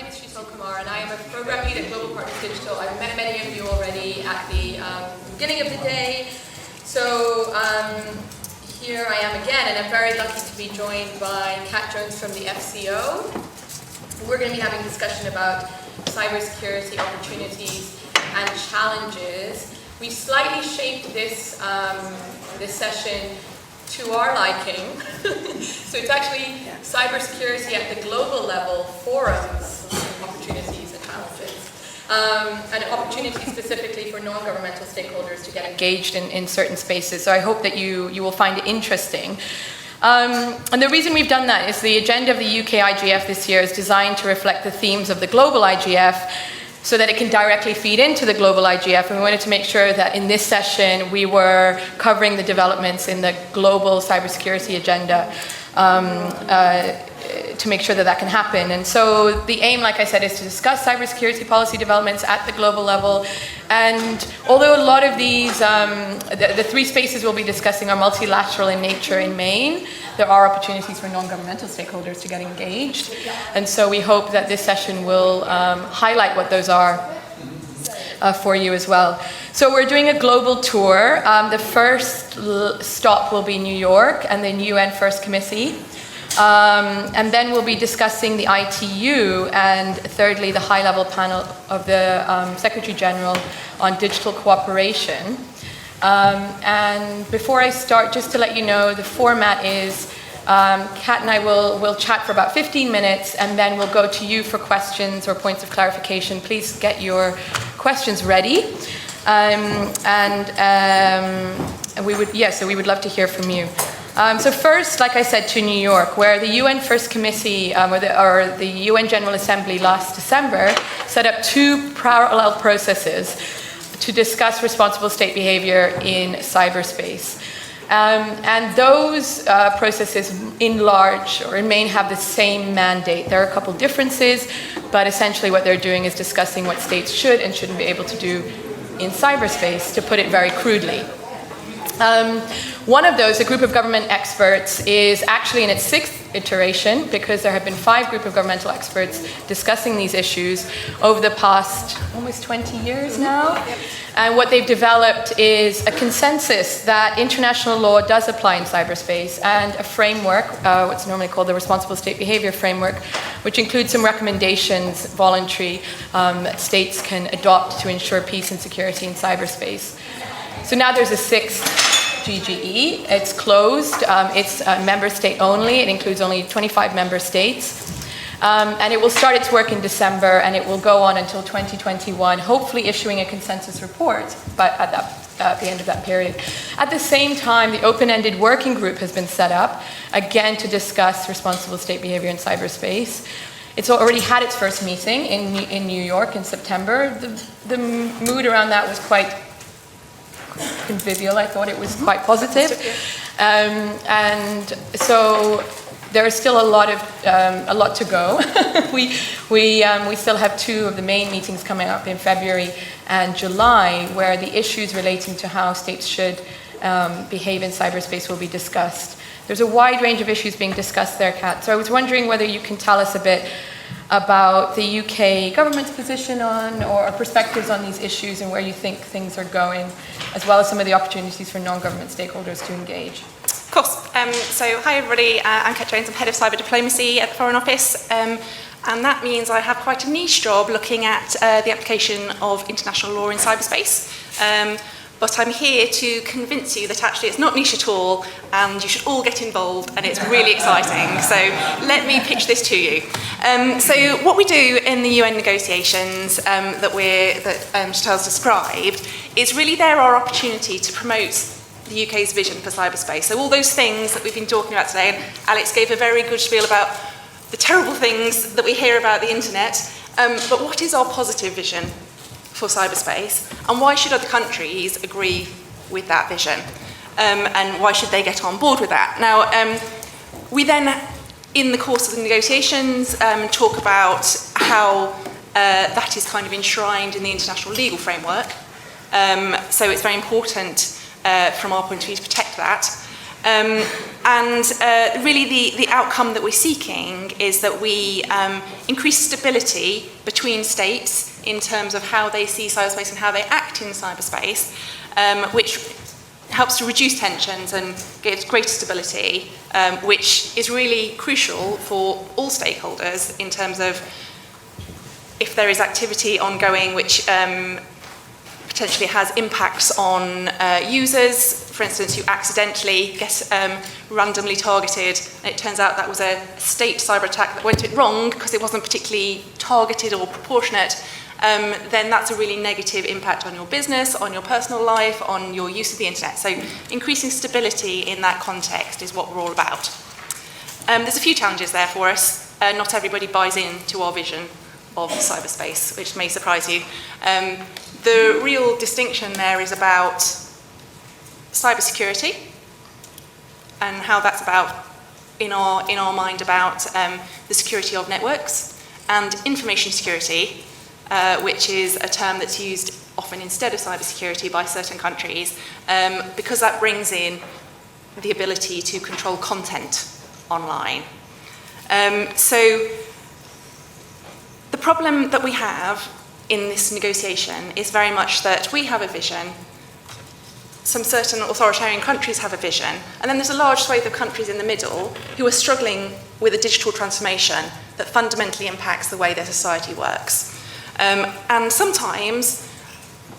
name is Sheetal Kumar, and I am a program lead at Global Partners Digital. I've met many of you already at the beginning of the day. So here I am again, and I'm very lucky to be joined by Kat Jones from the FCO. We're going to be having a discussion about cybersecurity opportunities and challenges. We slightly shaped this this session to our liking. So it's actually cybersecurity at the global level, forums, opportunities and challenges, and opportunities specifically for non-governmental stakeholders to get engaged in certain spaces. So I hope that you will find it interesting. And the reason we've done that is the agenda of the UK IGF this year is designed to reflect the themes of the global IGF, so that it can directly feed into the global IGF. And we wanted to make sure that in this session we were covering the developments in the global cybersecurity agenda to make sure that that can happen. And so the aim, like I said, is to discuss cybersecurity policy developments at the global level. And although a lot of these, the three spaces we'll be discussing are multilateral in nature in Maine, there are opportunities for non-governmental stakeholders to get engaged. And so we hope that this session will highlight what those are for you as well. So we're doing a global tour. The first stop will be New York and the UN First Committee. And then we'll be discussing the ITU and thirdly the high-level panel of the Secretary General on digital cooperation. And before I start, just to let you know, the format is Kat and I will chat for about 15 minutes and then we'll go to you for questions or points of clarification. Please get your questions ready. We would love to hear from you. So first, like I said, to New York, where the UN First Committee, or the UN General Assembly last December, set up two parallel processes to discuss responsible state behavior in cyberspace. And those processes in large or in main have the same mandate. There are a couple differences, but essentially what they're doing is discussing what states should and shouldn't be able to do in cyberspace, to put it very crudely. One of those, a group of government experts, is actually in its sixth iteration because there have been 5 group of governmental experts discussing these issues over the past almost 20 years now. And what they've developed is a consensus that international law does apply in cyberspace and a framework, what's normally called the Responsible State Behavior Framework, which includes some recommendations, voluntary, that states can adopt to ensure peace and security in cyberspace. So now there's a 6th GGE. It's closed. It's member state only. It includes only 25 member states. And it will start its work in December, and it will go on until 2021, hopefully issuing a consensus report but at the end of that period. At the same time, the open-ended working group has been set up, again to discuss responsible state behavior in cyberspace. It's already had its first meeting in New York in September. The mood around that was quite convivial. I thought it was quite positive. And so there is still a lot to go. we still have 2 of the main meetings coming up in February and July, where the issues relating to how states should behave in cyberspace will be discussed. There's a wide range of issues being discussed there, Kat. So I was wondering whether you can tell us a bit about the UK government's position on, or perspectives on these issues and where you think things are going, as well as some of the opportunities for non-government stakeholders to engage. Of course. So hi everybody, I'm Kat Jones, I'm Head of Cyber Diplomacy at the Foreign Office, and that means I have quite a niche job looking at the application of international law in cyberspace. But I'm here to convince you that actually it's not niche at all, and you should all get involved, and it's really exciting. So let me pitch this to you. So what we do in the UN negotiations that Sheetal's described is really there our opportunity to promote the UK's vision for cyberspace. So all those things that we've been talking about today, and Alex gave a very good spiel about the terrible things that we hear about the internet, but what is our positive vision for cyberspace, and why should other countries agree with that vision, and why should they get on board with that? Now, we then, in the course of the negotiations, talk about how that is kind of enshrined in the international legal framework. So it's very important from our point of view to protect that. Really the outcome that we're seeking is that we increase stability between states in terms of how they see cyberspace and how they act in cyberspace, which helps to reduce tensions and gives greater stability, which is really crucial for all stakeholders in terms of if there is activity ongoing which potentially has impacts on users. For instance, you accidentally get randomly targeted, and it turns out that was a state cyber attack that went wrong because it wasn't particularly targeted or proportionate, then that's a really negative impact on your business, on your personal life, on your use of the internet. So increasing stability in that context is what we're all about. There's a few challenges there for us. Not everybody buys into our vision of cyberspace, which may surprise you. The real distinction there is about cybersecurity and how that's about, in our mind, about the security of networks, and information security, which is a term that's used often instead of cybersecurity by certain countries, because that brings in the ability to control content online. So the problem that we have in this negotiation is very much that we have a vision, some certain authoritarian countries have a vision, and then there's a large swathe of countries in the middle who are struggling with a digital transformation that fundamentally impacts the way their society works. And sometimes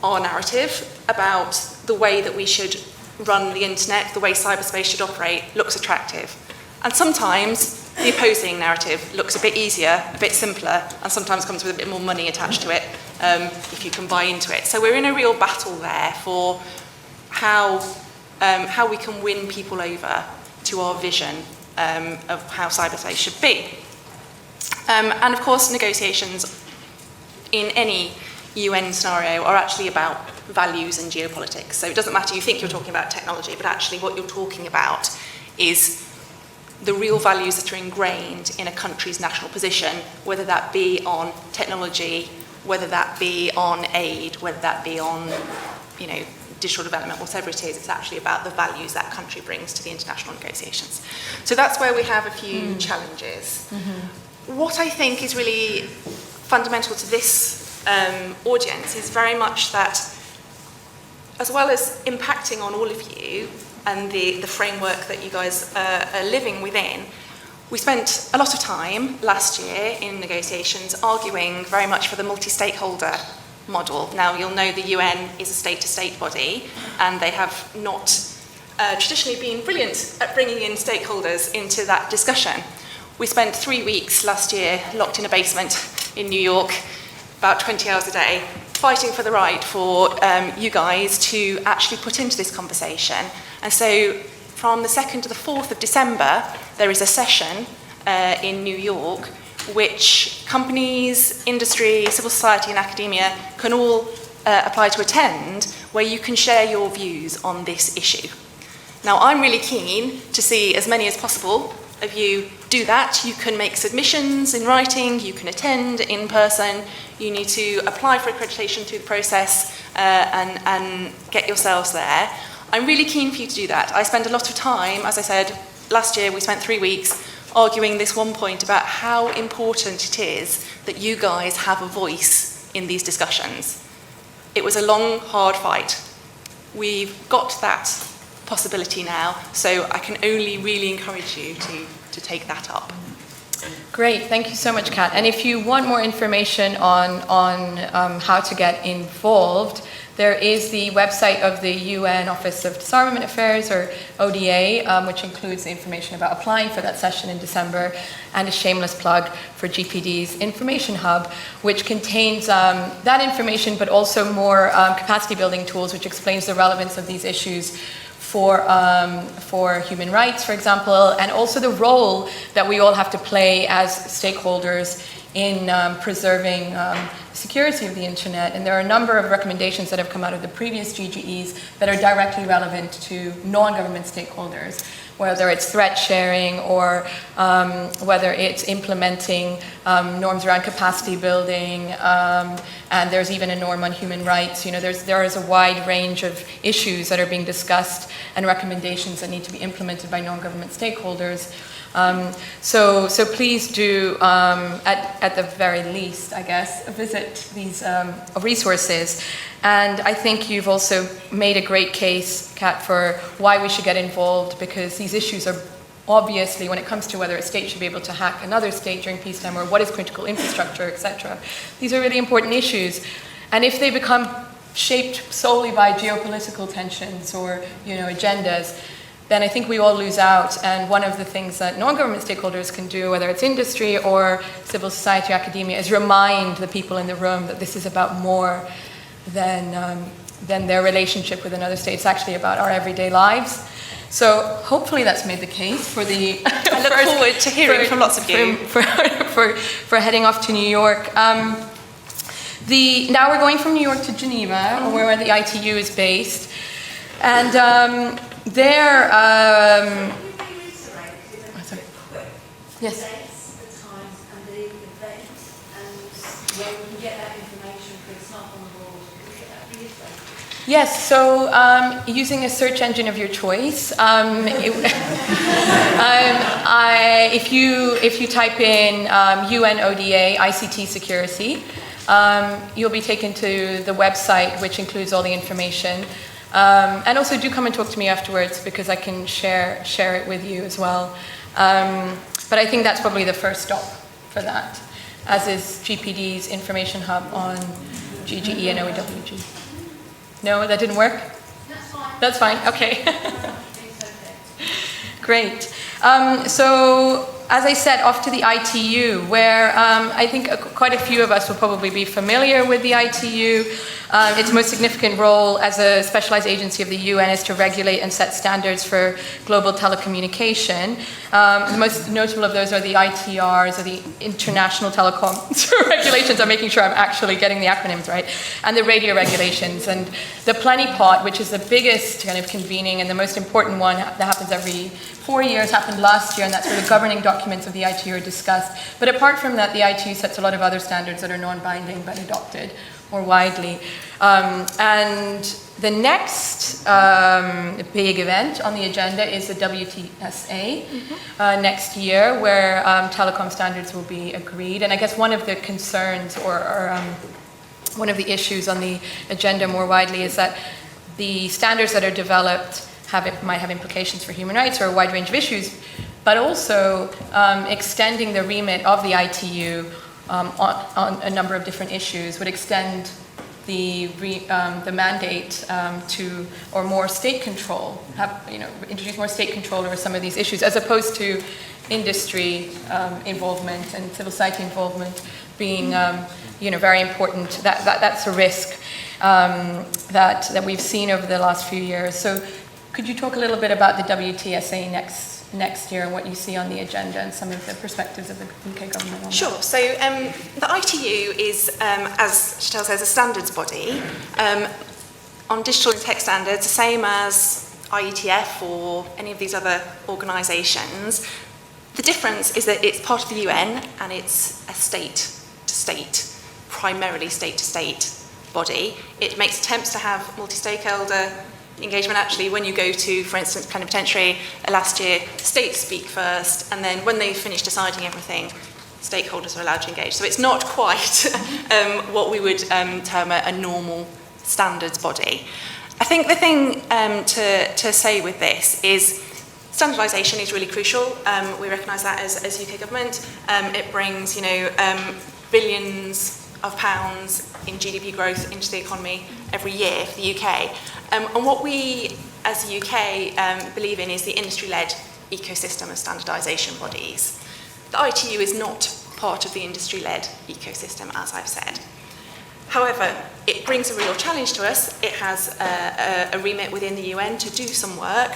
our narrative about the way that we should run the internet, the way cyberspace should operate, looks attractive. And sometimes the opposing narrative looks a bit easier, a bit simpler, and sometimes comes with a bit more money attached to it, if you can buy into it. So we're in a real battle there for how we can win people over to our vision of how cyberspace should be. And of course, negotiations in any UN scenario are actually about values and geopolitics. So it doesn't matter, you think you're talking about technology, but actually what you're talking about is the real values that are ingrained in a country's national position, whether that be on technology, whether that be on aid, whether that be on, digital development, whatever it is. It's actually about the values that country brings to the international negotiations. So that's where we have a few challenges. Mm-hmm. What I think is really fundamental to this audience is very much that, as well as impacting on all of you and the framework that you guys are living within, we spent a lot of time last year in negotiations arguing very much for the multi-stakeholder model. Now, you'll know the UN is a state-to-state body, and they have not traditionally been brilliant at bringing in stakeholders into that discussion. We spent 3 weeks last year locked in a basement in New York, about 20 hours a day, fighting for the right for you guys to actually put into this conversation. And so from the 2nd to the 4th of December, there is a session in New York which companies, industry, civil society and academia can all apply to attend, where you can share your views on this issue. Now, I'm really keen to see as many as possible of you do that. You can make submissions in writing, you can attend in person, you need to apply for accreditation through the process and get yourselves there. I'm really keen for you to do that. I spend a lot of time, as I said, last year we spent 3 weeks arguing this one point about how important it is that you guys have a voice in these discussions. It was a long, hard fight. We've got that possibility now, so I can only really encourage you to take that up. Great, thank you so much, Kat. And if you want more information on how to get involved, there is the website of the UN Office of Disarmament Affairs, or ODA, which includes information about applying for that session in December, and a shameless plug for GPD's Information Hub, which contains that information, but also more capacity building tools, which explains the relevance of these issues for human rights, for example, and also the role that we all have to play as stakeholders in preserving security of the internet. And there are a number of recommendations that have come out of the previous GGEs that are directly relevant to non-government stakeholders, whether it's threat sharing or whether it's implementing norms around capacity building, and there's even a norm on human rights. There is a wide range of issues that are being discussed and recommendations that need to be implemented by non-government stakeholders. So please do, at the very least, I guess, visit these resources. And I think you've also made a great case, Kat, for why we should get involved, because these issues are obviously, when it comes to whether a state should be able to hack another state during peacetime or what is critical infrastructure, etc., these are really important issues. And if they become shaped solely by geopolitical tensions or agendas, then I think we all lose out. And one of the things that non-government stakeholders can do, whether it's industry or civil society, academia, is remind the people in the room that this is about more than their relationship with another state. It's actually about our everyday lives. So hopefully that's made the case for the... I look forward to hearing from lots of you. For heading off to New York. Now we're going from New York to Geneva, where the ITU is based. And there... Yes. The times and the event, and where we can get that information, for example, on the board, we can get that reiterated. Yes, so using a search engine of your choice, if you type in UNODA ICT security, you'll be taken to the website, which includes all the information. And also do come and talk to me afterwards, because I can share it with you as well. But I think that's probably the first stop for that, as is GPD's information hub on GGE and OEWG. No, that didn't work? That's fine. That's fine, okay. It's okay. Great. So, as I said, off to the ITU, where I think quite a few of us will probably be familiar with the ITU. Its most significant role as a specialized agency of the UN is to regulate and set standards for global telecommunication. The most notable of those are the ITRs, or the International Telecom Regulations. I'm making sure I'm actually getting the acronyms right. And the radio regulations. And the Plenipot, which is the biggest kind of convening and the most important one that happens every 4 years, happened last year, and that's where the governing documents of the ITU are discussed. But apart from that, the ITU sets a lot of other standards that are non-binding but adopted more widely. And the next big event on the agenda is the WTSA next year, where telecom standards will be agreed. And I guess one of the concerns or one of the issues on the agenda more widely is that the standards that are developed might have implications for human rights or a wide range of issues, but also extending the remit of the ITU on a number of different issues would extend the mandate to, or more state control, introduce more state control over some of these issues, as opposed to industry involvement and civil society involvement being very important. That's a risk that we've seen over the last few years. So could you talk a little bit about the WTSA next year and what you see on the agenda and some of the perspectives of the UK government on Sure. that? So the ITU is, as Sheetal says, a standards body on digital and tech standards, the same as IETF or any of these other organisations. The difference is that it's part of the UN and it's a state-to-state, primarily state-to-state body. It makes attempts to have multi-stakeholder engagement. Actually, when you go to, for instance, plenipotentiary last year, states speak first, and then when they finish deciding everything, stakeholders are allowed to engage. So it's not quite what we would term a normal standards body. I think the thing to say with this is standardisation is really crucial. We recognise that as UK government. It brings, billions of pounds in GDP growth into the economy every year for the UK. And what we, as the UK, believe in is the industry-led ecosystem of standardisation bodies. The ITU is not part of the industry-led ecosystem, as I've said. However, it brings a real challenge to us. It has a remit within the UN to do some work,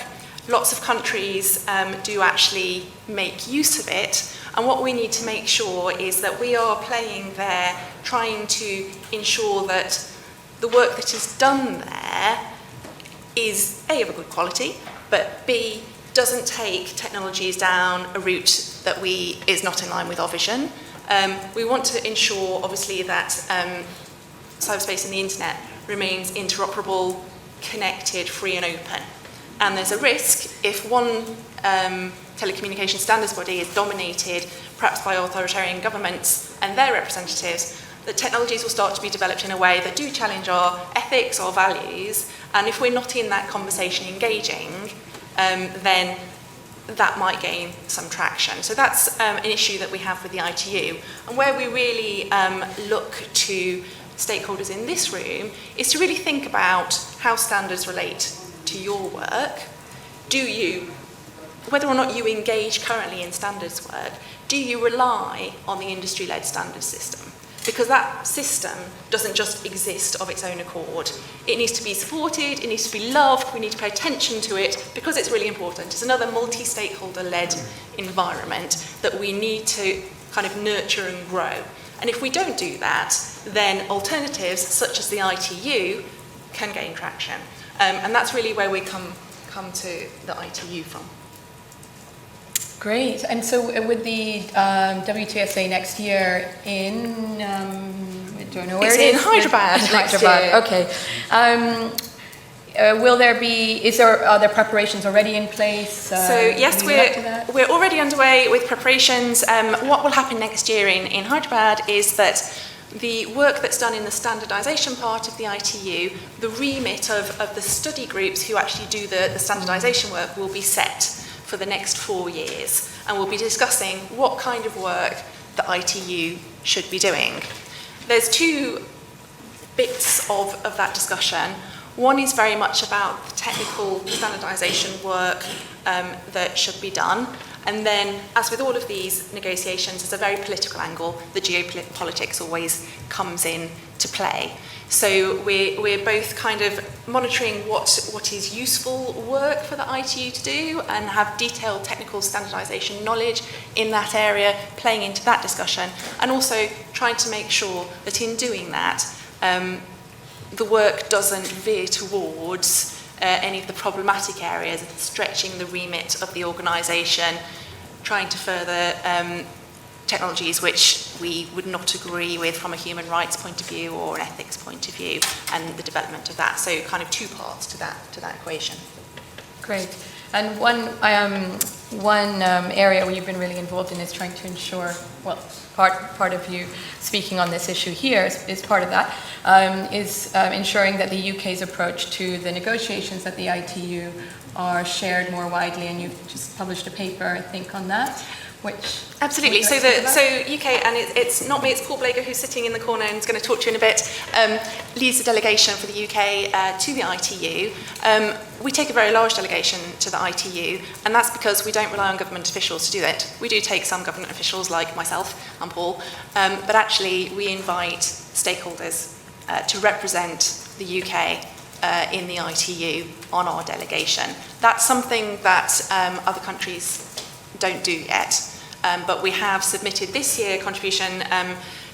lots of countries do actually make use of it. And what we need to make sure is that we are playing there, trying to ensure that the work that is done there is A, of a good quality, but B, doesn't take technologies down a route that is not in line with our vision. We want to ensure, obviously, that cyberspace and the internet remains interoperable, connected, free and open. And there's a risk if one telecommunication standards body is dominated perhaps by authoritarian governments and their representatives, that technologies will start to be developed in a way that do challenge our ethics, our values, and if we're not in that conversation engaging, then that might gain some traction. So that's an issue that we have with the ITU. And where we really look to stakeholders in this room is to really think about how standards relate to your work. Whether or not you engage currently in standards work, do you rely on the industry-led standards system? Because that system doesn't just exist of its own accord. It needs to be supported, it needs to be loved, we need to pay attention to it because it's really important. It's another multi-stakeholder-led environment that we need to kind of nurture and grow. And if we don't do that, then alternatives such as the ITU can gain traction. And that's really where we come to the ITU from. Great. And so with the WTSA next year in, I don't know where it's it is. in Hyderabad. Hyderabad, okay. Will there be, are there preparations already in place? So yes, we're already underway with preparations. What will happen next year in Hyderabad is that the work that's done in the standardisation part of the ITU, the remit of the study groups who actually do the standardisation work will be set for the next 4 years, and we'll be discussing what kind of work the ITU should be doing. There's two bits of that discussion. One is very much about the technical standardisation work that should be done, and then, as with all of these negotiations, there's a very political angle. The geopolitics always comes in to play. So we're both kind of monitoring what is useful work for the ITU to do and have detailed technical standardisation knowledge in that area, playing into that discussion, and also trying to make sure that in doing that, the work doesn't veer towards any of the problematic areas, stretching the remit of the organisation, trying to further technologies which we would not agree with from a human rights point of view or an ethics point of view, and the development of that. So kind of two parts to that equation. Great. And one area where you've been really involved in is trying to ensure, well, part of you speaking on this issue here is part of that, is ensuring that the UK's approach to the negotiations at the ITU are shared more widely, and you've just published a paper, I think, on that. Which absolutely. So UK, and it's not me, it's Paul Blager who's sitting in the corner and is going to talk to you in a bit, leads the delegation for the UK to the ITU. We take a very large delegation to the ITU, and that's because we don't rely on government officials to do it. We do take some government officials like myself and Paul, but actually we invite stakeholders to represent the UK in the ITU on our delegation. That's something that other countries don't do yet, but we have submitted this year a contribution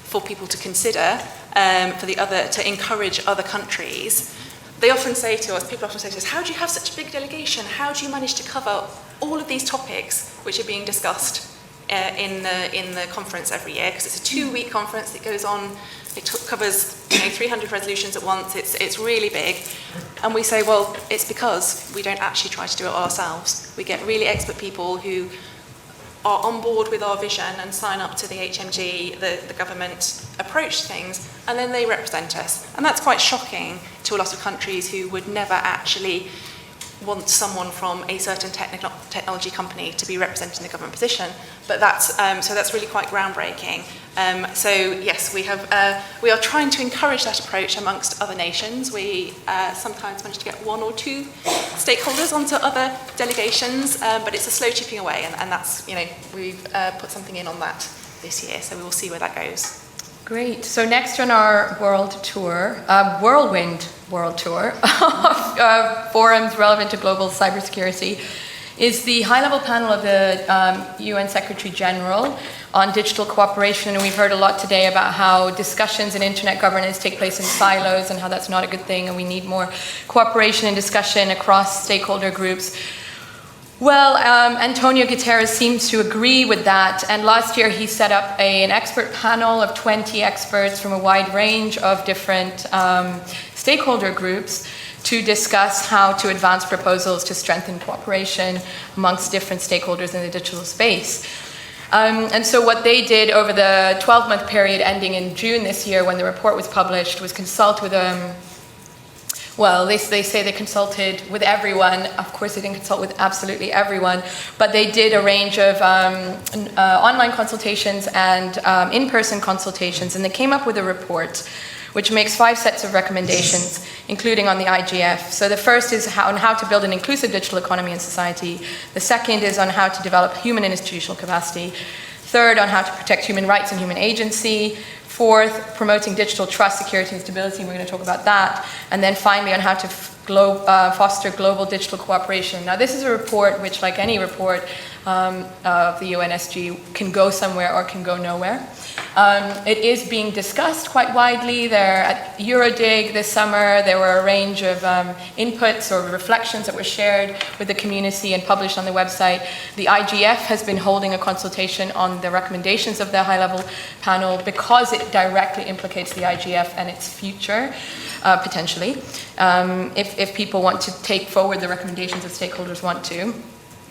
for people to consider, to encourage other countries. People often say to us, how do you have such a big delegation? How do you manage to cover all of these topics which are being discussed in the conference every year? Because it's a 2-week conference that goes on. It covers 300 resolutions at once. It's really big. And we say, well, it's because we don't actually try to do it ourselves. We get really expert people who are on board with our vision and sign up to the HMG, the government approach to things, and then they represent us. And that's quite shocking to a lot of countries who would never actually want someone from a certain technology company to be representing the government position. But that's really quite groundbreaking. So yes, we are trying to encourage that approach amongst other nations. We sometimes manage to get 1 or 2 stakeholders onto other delegations, but it's a slow chipping away, and that's, we've put something in on that this year, so we will see where that goes. Great. So next on our world tour, whirlwind world tour of forums relevant to global cybersecurity, is the high-level panel of the UN Secretary General on digital cooperation. And we've heard a lot today about how discussions in internet governance take place in silos and how that's not a good thing, and we need more cooperation and discussion across stakeholder groups. Well, Antonio Guterres seems to agree with that, and last year he set up an expert panel of 20 experts from a wide range of different stakeholder groups to discuss how to advance proposals to strengthen cooperation amongst different stakeholders in the digital space. And so what they did over the 12-month period ending in June this year when the report was published was consult with well, they say they consulted with everyone. Of course, they didn't consult with absolutely everyone, but they did a range of online consultations and in-person consultations, and they came up with a report which makes 5 sets of recommendations, including on the IGF. So the first is on how to build an inclusive digital economy and society. The second is on how to develop human and institutional capacity. Third, on how to protect human rights and human agency. Fourth, promoting digital trust, security, and stability. We're going to talk about that. And then finally, on how to foster global digital cooperation. Now, this is a report which, like any report of the UNSG, can go somewhere or can go nowhere. It is being discussed quite widely. There at Eurodig this summer, there were a range of inputs or reflections that were shared with the community and published on the website. The IGF has been holding a consultation on the recommendations of the high-level panel because it directly implicates the IGF and its future, potentially, if people want to take forward the recommendations, if stakeholders want to.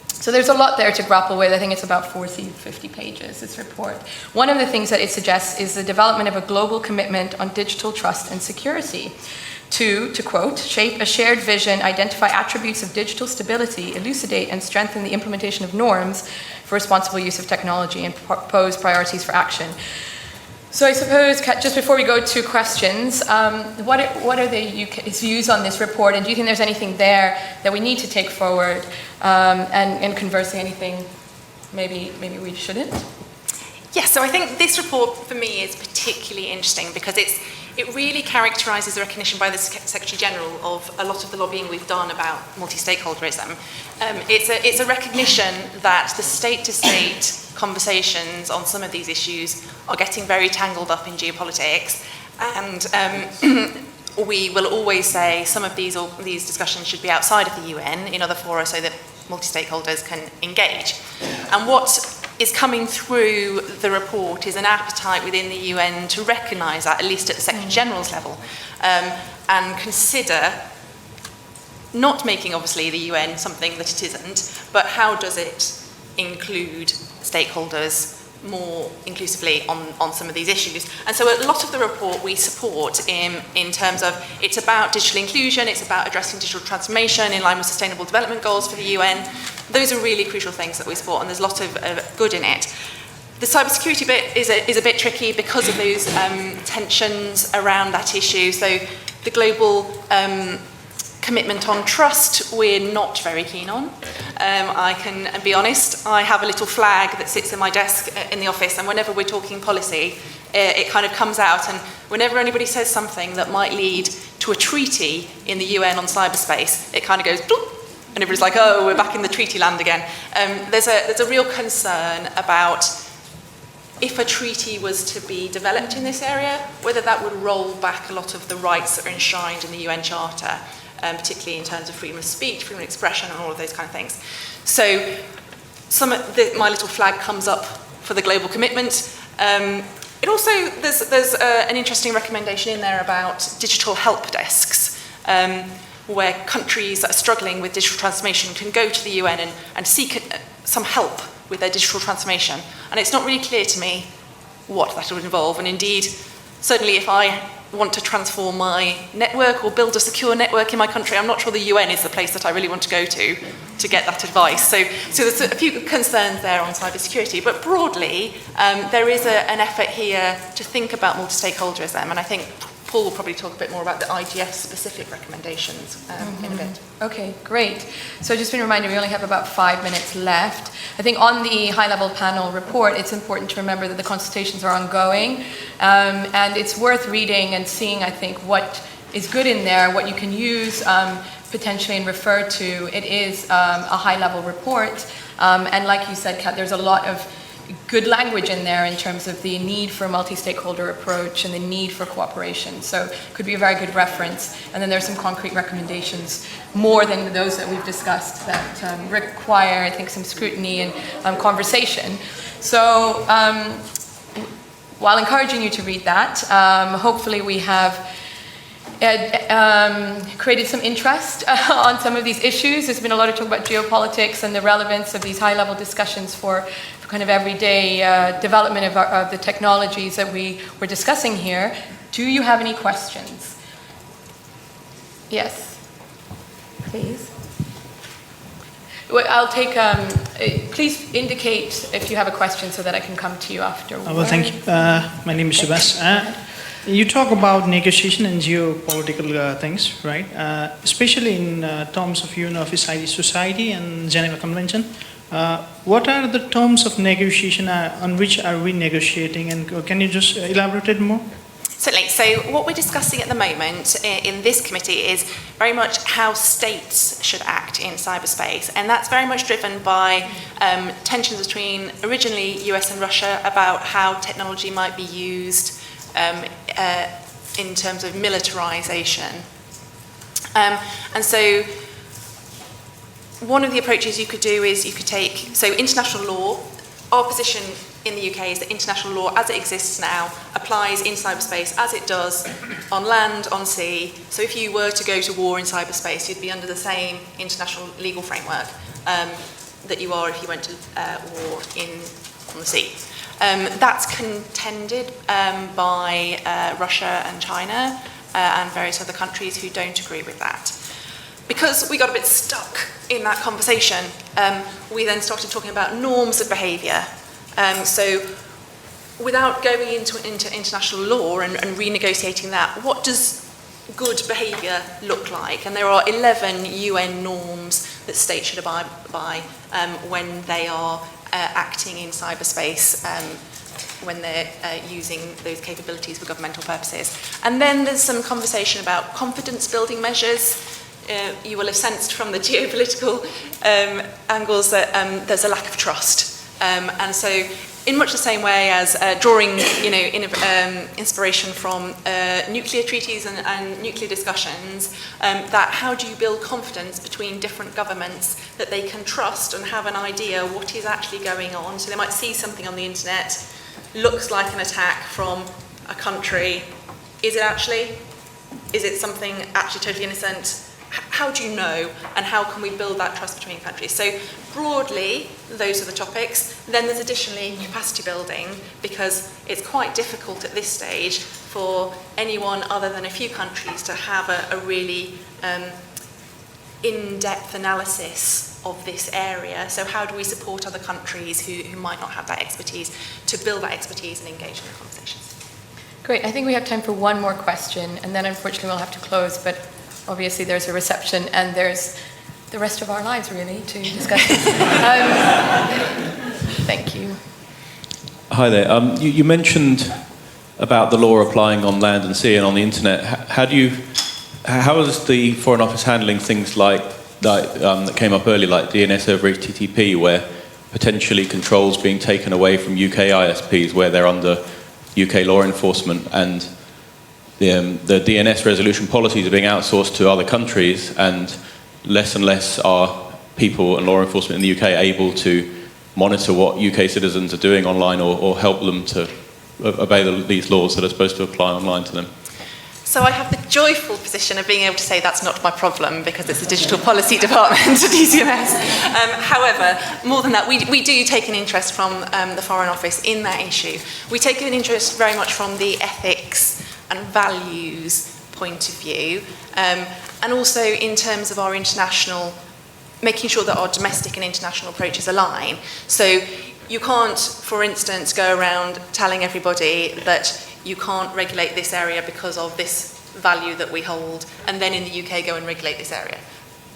So there's a lot there to grapple with. I think it's about 50 pages, this report. One of the things that it suggests is the development of a global commitment on digital trust and security to quote, shape a shared vision, identify attributes of digital stability, elucidate and strengthen the implementation of norms for responsible use of technology, and propose priorities for action. So I suppose, just before we go to questions, what are the UK's views on this report, and do you think there's anything there that we need to take forward, and conversely anything maybe we shouldn't? Yes, so I think this report for me is particularly interesting because it really characterises the recognition by the Secretary General of a lot of the lobbying we've done about multi-stakeholderism. It's a recognition that the state-to-state conversations on some of these issues are getting very tangled up in geopolitics, and we will always say some of these discussions should be outside of the UN in other fora so that multi-stakeholders can engage. And what is coming through the report is an appetite within the UN to recognise that, at least at the Secretary General's level, and consider not making, obviously, the UN something that it isn't, but how does it include stakeholders more inclusively on some of these issues. And so a lot of the report we support in terms of it's about digital inclusion, it's about addressing digital transformation in line with sustainable development goals for the UN. Those are really crucial things that we support, and there's a lot of good in it. The cybersecurity bit is a bit tricky because of those tensions around that issue. So the global commitment on trust, we're not very keen on. I can be honest, I have a little flag that sits in my desk in the office, and whenever we're talking policy, it kind of comes out, and whenever anybody says something that might lead to a treaty in the UN on cyberspace, it kind of goes, bloop, and everybody's like, oh, we're back in the treaty land again. There's a real concern about if a treaty was to be developed in this area, whether that would roll back a lot of the rights that are enshrined in the UN Charter, particularly in terms of freedom of speech, freedom of expression, and all of those kind of things. So my little flag comes up for the global commitment. It also, there's an interesting recommendation in there about digital help desks, where countries that are struggling with digital transformation can go to the UN and seek some help with their digital transformation. And it's not really clear to me what that would involve. And indeed, certainly if I want to transform my network or build a secure network in my country, I'm not sure the UN is the place that I really want to go to get that advice. So there's a few concerns there on cybersecurity, but broadly, there is an effort here to think about multi-stakeholderism, and I think Paul will probably talk a bit more about the IGF specific recommendations in a bit. Okay, great. So just been reminded, we only have about 5 minutes left. I think on the high-level panel report, it's important to remember that the consultations are ongoing, and it's worth reading and seeing, I think, what is good in there, what you can use, potentially and referred to, it is a high-level report. And like you said, Kat, there's a lot of good language in there in terms of the need for a multi-stakeholder approach and the need for cooperation. So it could be a very good reference. And then there's some concrete recommendations, more than those that we've discussed, that require, I think, some scrutiny and conversation. So while encouraging you to read that, hopefully we have created some interest on some of these issues. There's been a lot of talk about geopolitics and the relevance of these high-level discussions for kind of everyday development of the technologies that we're discussing here. Do you have any questions? Yes, please. Well, I'll take, please indicate if you have a question so that I can come to you after. Well, thank you. My name is Subhas. You talk about negotiation and geopolitical things, right? Especially in terms of Unified Society and Geneva Convention. What are the terms of negotiation on which are we negotiating, and can you just elaborate more? Certainly. So what we're discussing at the moment in this committee is very much how states should act in cyberspace, and that's very much driven by tensions between originally US and Russia about how technology might be used in terms of militarization. And so one of the approaches you could do is you could take, so international law, our position in the UK is that international law as it exists now applies in cyberspace as it does on land, on sea. So if you were to go to war in cyberspace, you'd be under the same international legal framework that you are if you went to war on the sea. That's contended by Russia and China and various other countries who don't agree with that. Because we got a bit stuck in that conversation, we then started talking about norms of behaviour. So without going into international law and renegotiating that, what does good behaviour look like? And there are 11 UN norms that states should abide by when they are acting in cyberspace, when they're using those capabilities for governmental purposes. And then there's some conversation about confidence building measures. You will have sensed from the geopolitical angles that there's a lack of trust. And so in much the same way as drawing inspiration from nuclear treaties and nuclear discussions, that how do you build confidence between different governments that they can trust and have an idea what is actually going on. So they might see something on the internet, looks like an attack from a country. Is it actually? Is it something actually totally innocent? How do you know, and how can we build that trust between countries? So broadly, those are the topics. Then there's additionally capacity building, because it's quite difficult at this stage for anyone other than a few countries to have a really in-depth analysis of this area. So how do we support other countries who might not have that expertise to build that expertise and engage in the conversations? Great. I think we have time for one more question, and then unfortunately we'll have to close, but obviously there's a reception and there's the rest of our lives really to discuss this. Thank you. Hi there. You mentioned about the law applying on land and sea and on the internet. How is the Foreign Office handling things like that came up earlier, like DNS over HTTP, where potentially controls being taken away from UK ISPs where they're under UK law enforcement, and the DNS resolution policies are being outsourced to other countries, and less are people and law enforcement in the UK able to monitor what UK citizens are doing online or help them to obey these laws that are supposed to apply online to them? So I have the joyful position of being able to say that's not my problem because it's the digital policy department at DCMS. However, more than that, we do take an interest from the Foreign Office in that issue. We take an interest very much from the ethics and values point of view, and also in terms of our international, making sure that our domestic and international approaches align. So you can't, for instance, go around telling everybody that you can't regulate this area because of this value that we hold, and then in the UK go and regulate this area.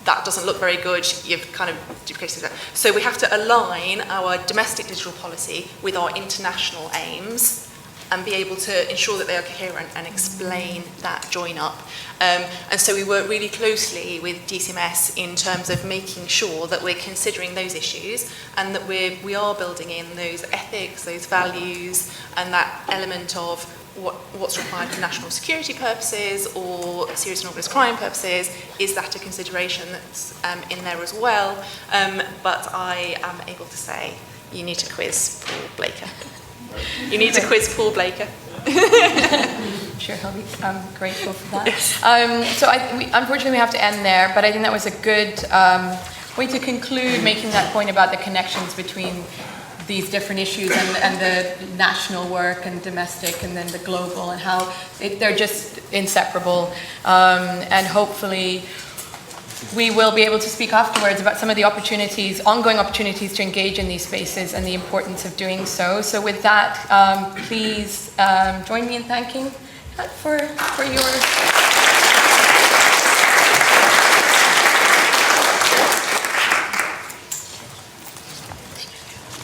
That doesn't look very good. You've kind of duplicated that. So we have to align our domestic digital policy with our international aims, and be able to ensure that they are coherent and explain that join up. And so we work really closely with DCMS in terms of making sure that we're considering those issues and that we are building in those ethics, those values, and that element of what's required for national security purposes or serious and organised crime purposes. Is that a consideration that's in there as well? But I am able to say you need to quiz Paul Blaker. You need to quiz Paul Blaker. I'm sure he'll be grateful for that. So unfortunately we have to end there, but I think that was a good way to conclude, making that point about the connections between these different issues and the national work and domestic and then the global, and how they're just inseparable. And hopefully we will be able to speak afterwards about some of the opportunities, ongoing opportunities to engage in these spaces and the importance of doing so. So with that, please join me in thanking for your